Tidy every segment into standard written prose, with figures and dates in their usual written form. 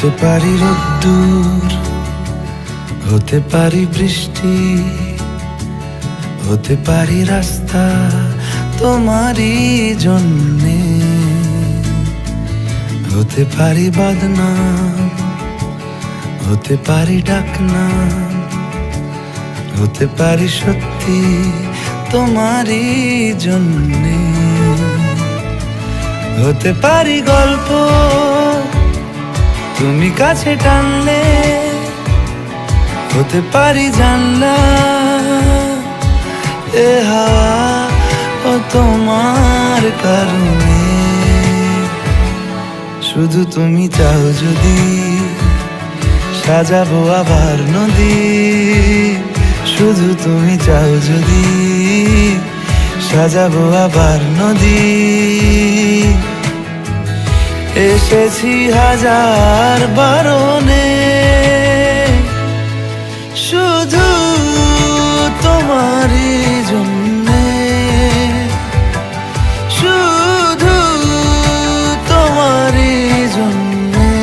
হতে পারি রোদ্দুর, হতে পারি বৃষ্টি, হতে পারি রাস্তা তোমারই জন্যে, হতে পারি বদনাম, হতে পারি ডাকনাম, হতে পারি সত্যি তোমারই জন্যে, হতে পারি গল্প তুমি কাছে টানলে, হতে পারি জানলা এ হাওয়া ও তোমার কারণে। শুধু তুমি চাও যদি সাজাবো আবার নদী, শুধু তুমি চাও যদি সাজাবো আবার নদী। এসেছি হাজার বারণে শুধু তোমারই জন্যে, শুধু তোমারই জন্যে,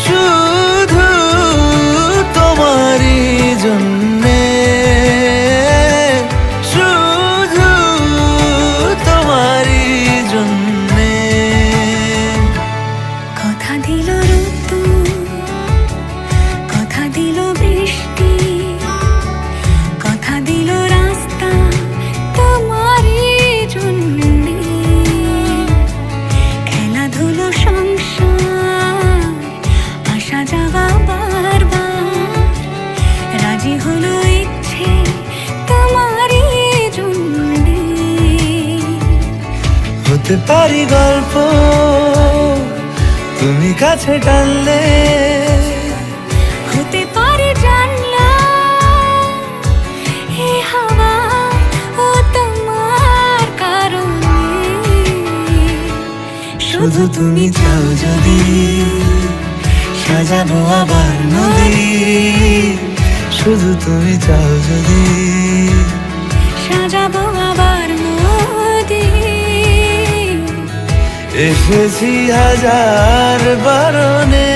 শুধু তোমারই জন্যে, শুধু তোমারই জন্যে। কথা দিল রোদ্দুর, কথা দিল বৃষ্টি, কথা দিল রাস্তা তোমারই জন্যে, খেলাধুলো সংসার আসা যাওয়া বারবার, রাজি হলো ইচ্ছে তোমারই জন্যে। হতে পারি গল্প তুমি কাছে টানলে, হতে পারে জানলা এ হাওয়া ও তোমার কারণে। শুধু তুমি চাও যদি সাজাবো আবার নদী, শুধু তুমি চাও যদি সাজাবো আবার নদী। এসেছি হাজার বারণে।